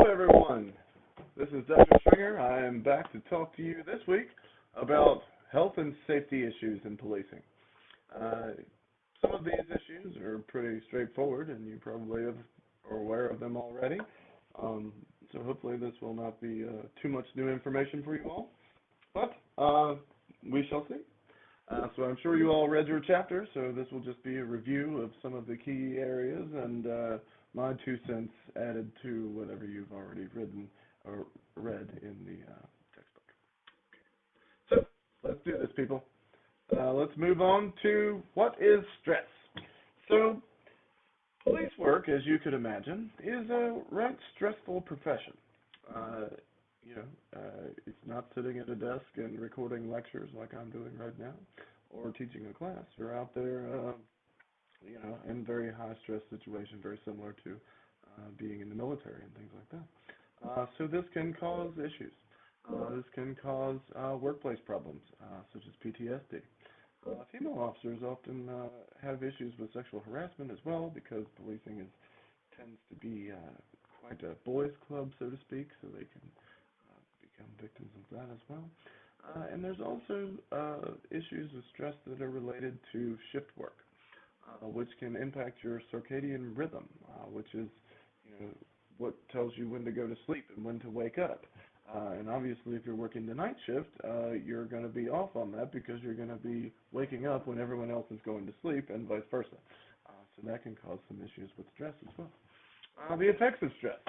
everyone. This is Dr. Stringer. I am back to talk to you this week about health and safety issues in policing. Uh, some of these issues are pretty straightforward, and you probably are aware of them already. Um, so hopefully this will not be too much new information for you all, but we shall see. So I'm sure you all read your chapter, so this will just be a review of some of the key areas and my 2 cents added to whatever you've already written or read in the textbook. So let's do this, people. Let's move on to what is stress. So police work, as you could imagine, is a right stressful profession. Uh, it's not sitting at a desk and recording lectures like I'm doing right now, or teaching a class. You're out there, in very high stress situation, very similar to being in the military and things like that. So this can cause issues. This can cause workplace problems, such as PTSD. Female officers often have issues with sexual harassment as well because policing tends to be quite a boys' club, so to speak, so they can become victims of that as well. And there's also issues of stress that are related to shift work, which can impact your circadian rhythm, which is, what tells you when to go to sleep and when to wake up. And obviously, if you're working the night shift, you're going to be off on that because you're going to be waking up when everyone else is going to sleep, and vice versa. So that can cause some issues with stress as well. The effects of stress.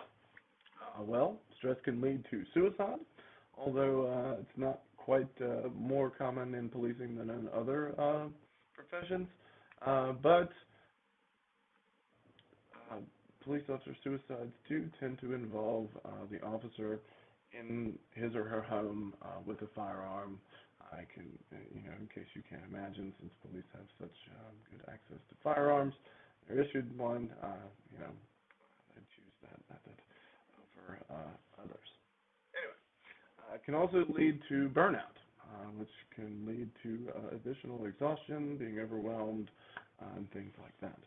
Stress can lead to suicide, although it's not quite more common in policing than in other professions. But police officer suicides do tend to involve the officer in his or her home with a firearm. I can, in case you can't imagine, since police have such good access to firearms, they're issued one, they choose that method over others. Anyway, it can also lead to burnout, which can lead to additional exhaustion, being overwhelmed, and things like that.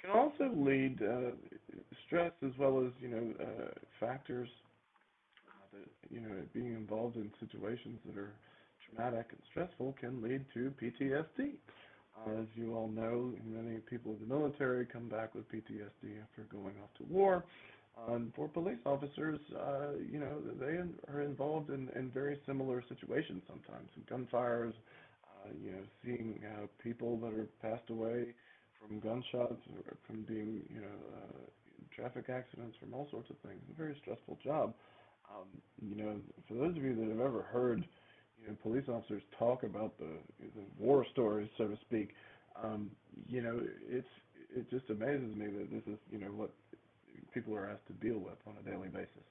Can also lead stress as well as factors that being involved in situations that are traumatic and stressful can lead to PTSD. As you all know, many people in the military come back with PTSD after going off to war. And for police officers, they are involved in very similar situations sometimes, in gunfires, seeing people that are passed away from gunshots, or from being, traffic accidents, from all sorts of things. It's a very stressful job. For those of you that have ever heard, police officers talk about the war stories, so to speak, it just amazes me that this is, what people are asked to deal with on a daily basis.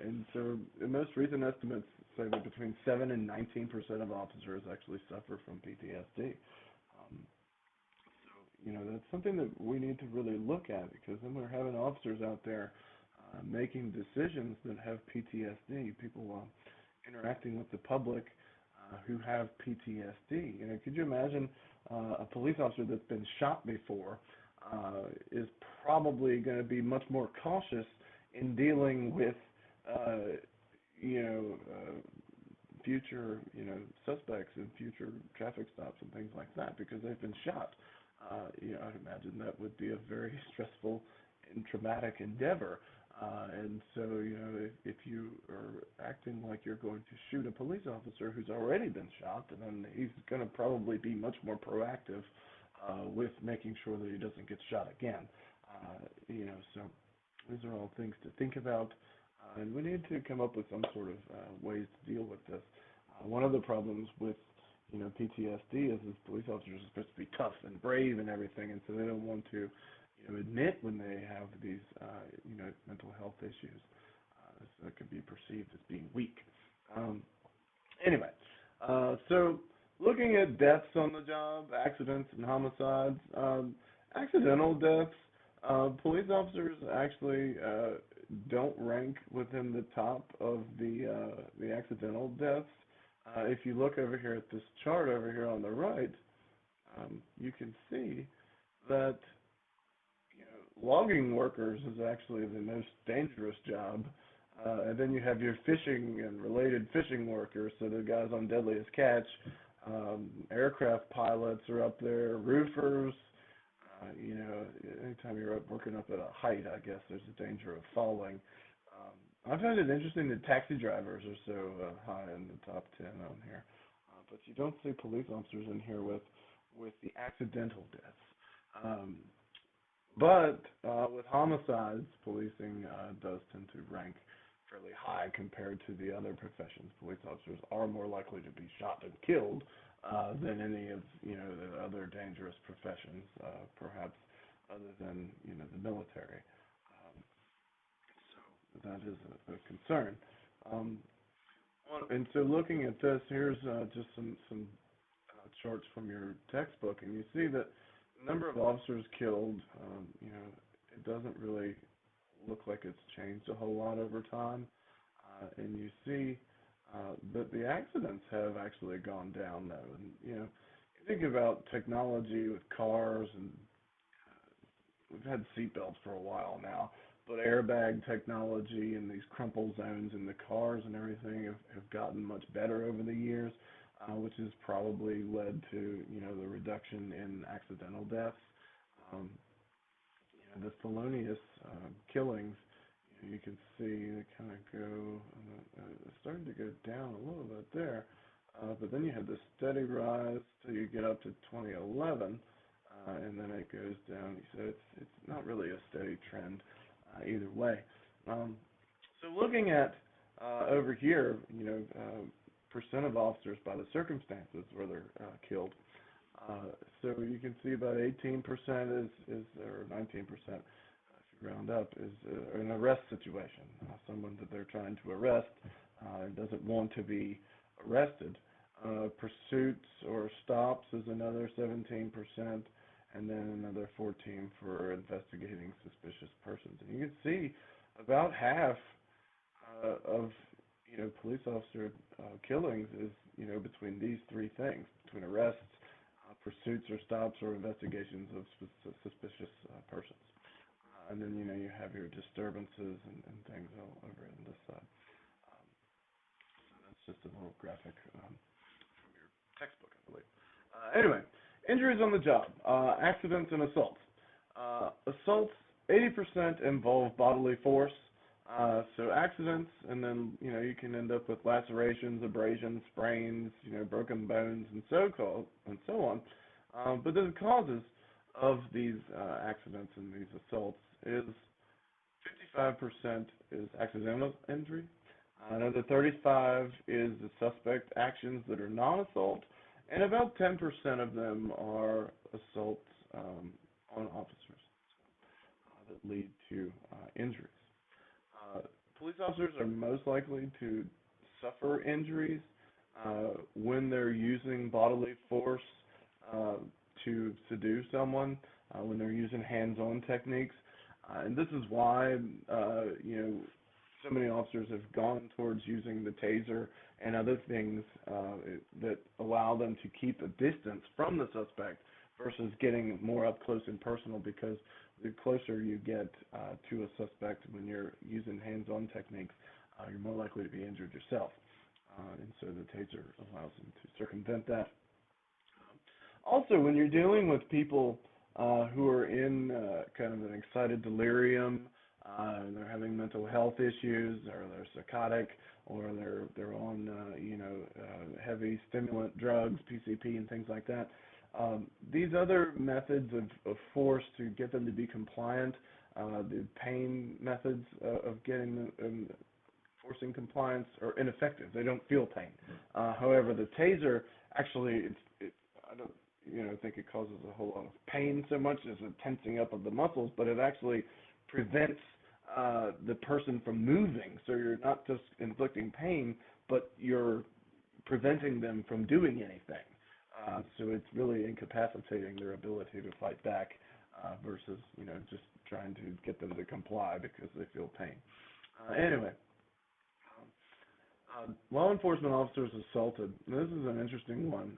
And so the most recent estimates say that between 7 and 19% of officers actually suffer from PTSD. That's something that we need to really look at, because then we're having officers out there making decisions that have PTSD, people interacting with the public who have PTSD. Could you imagine a police officer that's been shot before is probably going to be much more cautious in dealing with, future, suspects and future traffic stops and things like that because they've been shot. I'd imagine that would be a very stressful and traumatic endeavor. And so, if you are acting like you're going to shoot a police officer who's already been shot, then he's going to probably be much more proactive with making sure that he doesn't get shot again. So these are all things to think about, and we need to come up with some sort of ways to deal with this. One of the problems with PTSD is police officers are supposed to be tough and brave and everything, and so they don't want to admit when they have these, mental health issues. So that could be perceived as being weak. Anyway, so looking at deaths on the job, accidents and homicides, accidental deaths, police officers actually don't rank within the top of the accidental deaths. If you look over here at this chart over here on the right, you can see that logging workers is actually the most dangerous job. And then you have your fishing and related fishing workers, so the guys on Deadliest Catch, aircraft pilots are up there, roofers. Anytime you're up working up at a height, I guess there's a danger of falling. I find it interesting that taxi drivers are so high in the top 10 on here, but you don't see police officers in here with the accidental deaths. Um, but with homicides, policing does tend to rank fairly high compared to the other professions. Police officers are more likely to be shot and killed than any of the other dangerous professions, perhaps other than the military. Um, so that is a concern. Um, and so looking at this, here's just some charts from your textbook, and you see that the number of officers killed, it doesn't really look like it's changed a whole lot over time. And you see that the accidents have actually gone down, though. And, you think about technology with cars, and we've had seatbelts for a while now, but airbag technology and these crumple zones in the cars and everything have gotten much better over the years, which has probably led to, the reduction in accidental deaths. Um, the felonious killings, you can see they kind of go, starting to go down a little bit there, but then you have this steady rise till you get up to 2011, and then it goes down. So it's not really a steady trend either way. Um, so looking at over here, percent of officers by the circumstances where they're killed. So you can see about 18% is or 19%, if you round up, is an arrest situation. Someone that they're trying to arrest doesn't want to be arrested. Pursuits or stops is another 17%, and then another 14 for investigating suspicious persons. And you can see about half of police officer killings is between these three things, between arrests, pursuits or stops, or investigations of suspicious persons. And then you have your disturbances and things all over on this side. So that's just a little graphic from your textbook, I believe. Anyway, injuries on the job, accidents and assaults. Assaults, 80% involve bodily force. So accidents, and then you can end up with lacerations, abrasions, sprains, broken bones, and so on. But the causes of these accidents and these assaults is 55% is accidental injury. Another 35 is the suspect actions that are non-assault, and about 10% of them are assaults on officers that lead to injuries. Police officers are most likely to suffer injuries when they're using bodily force to subdue someone, when they're using hands-on techniques. And this is why, so many officers have gone towards using the taser and other things that allow them to keep a distance from the suspect versus getting more up close and personal, because the closer you get to a suspect when you're using hands-on techniques, you're more likely to be injured yourself. And so the taser allows them to circumvent that. Also, when you're dealing with people who are in kind of an excited delirium, and they're having mental health issues, or they're psychotic, or they're on heavy stimulant drugs, PCP, and things like that. These other methods of force to get them to be compliant, the pain methods of getting them, forcing compliance, are ineffective. They don't feel pain. However, the taser actually, I don't think it causes a whole lot of pain so much as a tensing up of the muscles, but it actually prevents the person from moving. So you're not just inflicting pain, but you're preventing them from doing anything. So it's really incapacitating their ability to fight back versus, just trying to get them to comply because they feel pain. Anyway, law enforcement officers assaulted. This is an interesting one,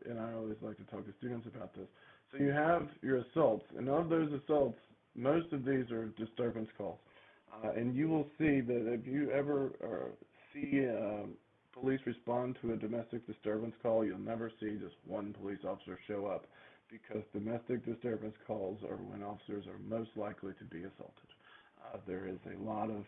and I always like to talk to students about this. So you have your assaults, and of those assaults, most of these are disturbance calls. And you will see that if you ever see police respond to a domestic disturbance call, you'll never see just one police officer show up because domestic disturbance calls are when officers are most likely to be assaulted. There is a lot of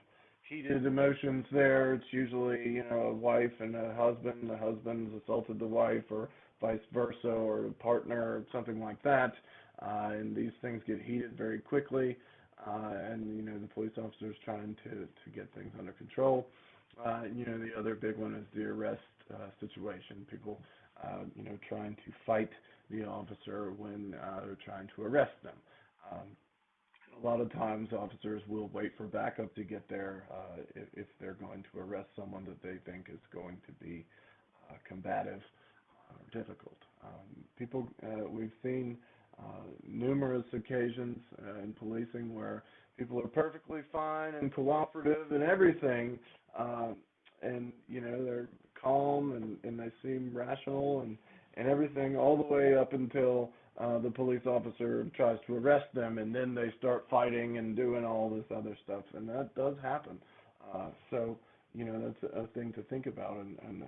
heated emotions there. It's usually, a wife and a husband. The husband's assaulted the wife, or vice versa, or a partner, or something like that. And these things get heated very quickly. And the police officer is trying to get things under control. The other big one is the arrest situation. People, trying to fight the officer when they're trying to arrest them. Um, a lot of times, officers will wait for backup to get there if they're going to arrest someone that they think is going to be combative or difficult. We've seen numerous occasions in policing where people are perfectly fine and cooperative and everything, and they're calm and they seem rational and everything all the way up until the police officer tries to arrest them, and then they start fighting and doing all this other stuff, and that does happen. So that's a thing to think about and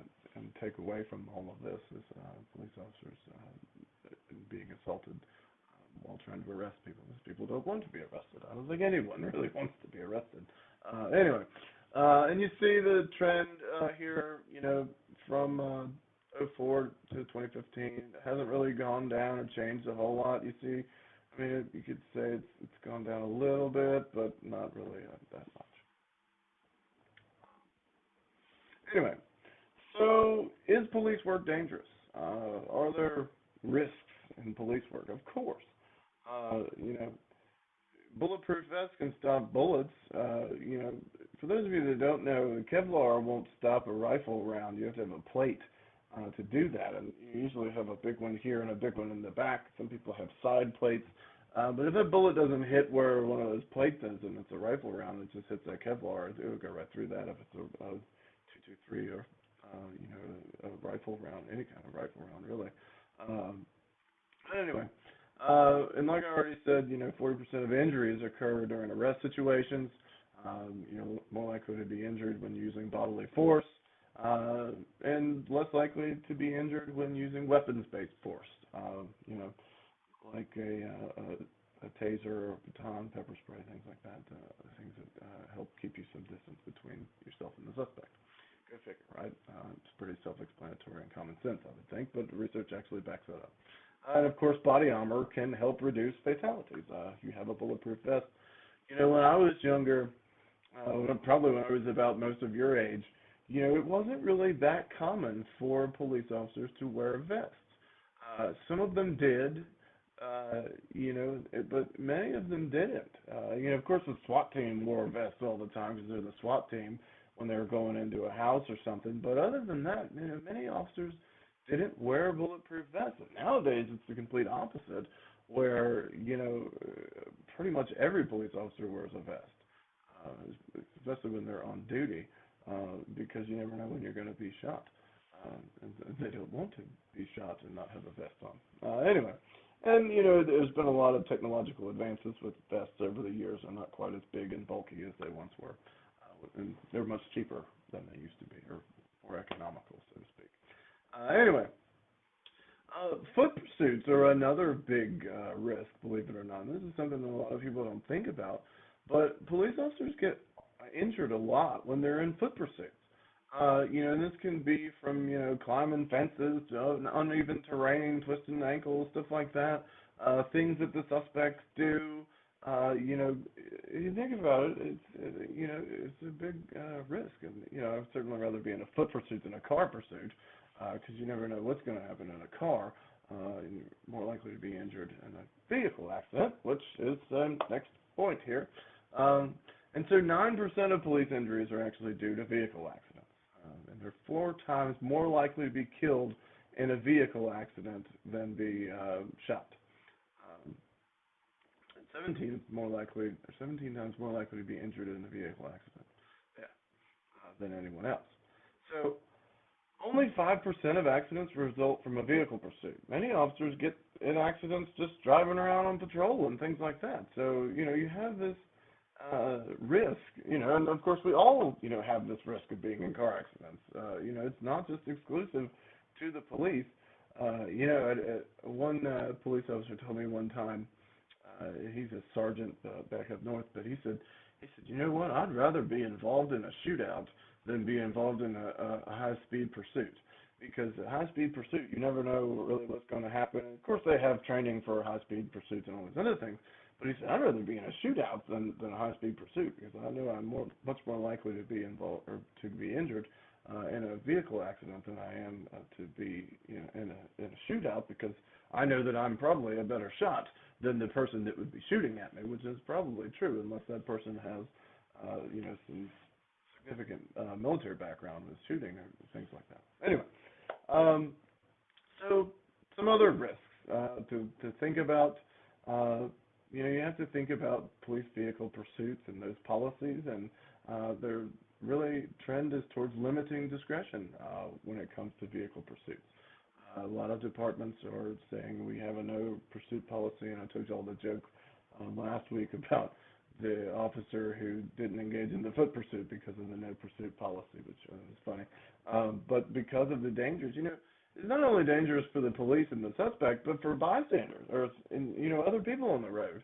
take away from all of this is police officers being assaulted while trying to arrest people. Because people don't want to be arrested. I don't think anyone really wants to be arrested. Anyway, and you see the trend here, from 04 to 2015. It hasn't really gone down or changed a whole lot. You see, you could say it's gone down a little bit, but not really that much. Anyway, so is police work dangerous? Are there risks in police work? Of course. Bulletproof vests can stop bullets. For those of you that don't know, the Kevlar won't stop a rifle round. You have to have a plate to do that, and you usually have a big one here and a big one in the back. Some people have side plates, but if a bullet doesn't hit where one of those plates is, and it's a rifle round, it just hits that Kevlar. It will go right through that if it's a 223 or a rifle round, any kind of rifle round, really. But anyway. And like I already said, 40% of injuries occur during arrest situations. More likely to be injured when using bodily force, and less likely to be injured when using weapons-based force. Like a taser or a baton, pepper spray, things like that. Things that help keep you some distance between yourself and the suspect. Go figure, right? It's pretty self-explanatory and common sense, I would think, but research actually backs that up. And of course, body armor can help reduce fatalities. If you have a bulletproof vest. When I was younger, probably when I was about most of your age, it wasn't really that common for police officers to wear vests. Some of them did, but many of them didn't. Of course, the SWAT team wore vests all the time because they're the SWAT team when they were going into a house or something. But other than that, many officers didn't wear bulletproof vests. Nowadays, it's the complete opposite, where pretty much every police officer wears a vest, especially when they're on duty, because you never know when you're going to be shot, and they don't want to be shot and not have a vest on. Anyway, and there's been a lot of technological advances with vests over the years. They're not quite as big and bulky as they once were, and they're much cheaper than they used to be, or more economical, so to speak. Anyway, foot pursuits are another big risk, believe it or not. And this is something that a lot of people don't think about, but police officers get injured a lot when they're in foot pursuits. And this can be from, climbing fences, uneven terrain, twisting ankles, stuff like that, things that the suspects do. You think about it, it's a big risk. And, I'd certainly rather be in a foot pursuit than a car pursuit, because you never know what's going to happen in a car. You're more likely to be injured in a vehicle accident, which is the next point here. And so 9% of police injuries are actually due to vehicle accidents. And they're 4 times more likely to be killed in a vehicle accident than be shot. 17 times more likely to be injured in a vehicle accident, than anyone else. So only 5% of accidents result from a vehicle pursuit. Many officers get in accidents just driving around on patrol and things like that. So, you have this risk, and of course we all, have this risk of being in car accidents. It's not just exclusive to the police. One police officer told me one time, he's a sergeant back up north, but he said, you know what? I'd rather be involved in a shootout than be involved in a high-speed pursuit. Because a high-speed pursuit, you never know really what's going to happen. And of course, they have training for high-speed pursuits and all these other things. But he said, I'd rather be in a shootout than a high-speed pursuit because I know I'm much more likely to be involved or to be injured in a vehicle accident than I am to be, in a shootout because I know that I'm probably a better shot than the person that would be shooting at me, which is probably true unless that person has, some significant military background with shooting or things like that. Anyway, so some other risks to think about. You have to think about police vehicle pursuits and those policies, and their really trend is towards limiting discretion when it comes to vehicle pursuits. A lot of departments are saying we have a no pursuit policy, and I told you all the joke last week about the officer who didn't engage in the foot pursuit because of the no pursuit policy, which is funny. But because of the dangers, it's not only dangerous for the police and the suspect, but for bystanders or other people on the road.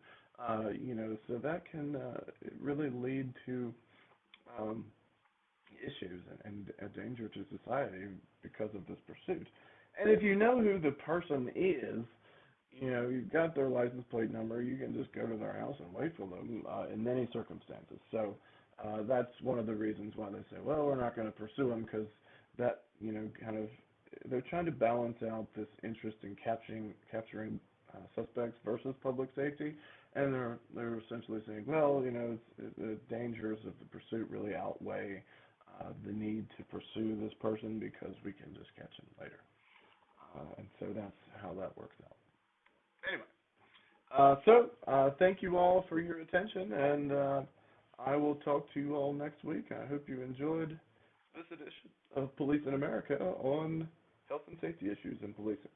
So that can really lead to issues and a danger to society because of this pursuit. And if you know who the person is, you've got their license plate number, you can just go to their house and wait for them in many circumstances. So that's one of the reasons why they say, well, we're not going to pursue them because that, kind of, they're trying to balance out this interest in capturing suspects versus public safety, and they're essentially saying, well, the dangers of the pursuit really outweigh the need to pursue this person because we can just catch him later. And so that's how that works out. Anyway, so thank you all for your attention, and I will talk to you all next week. I hope you enjoyed this edition of Police in America on health and safety issues in policing.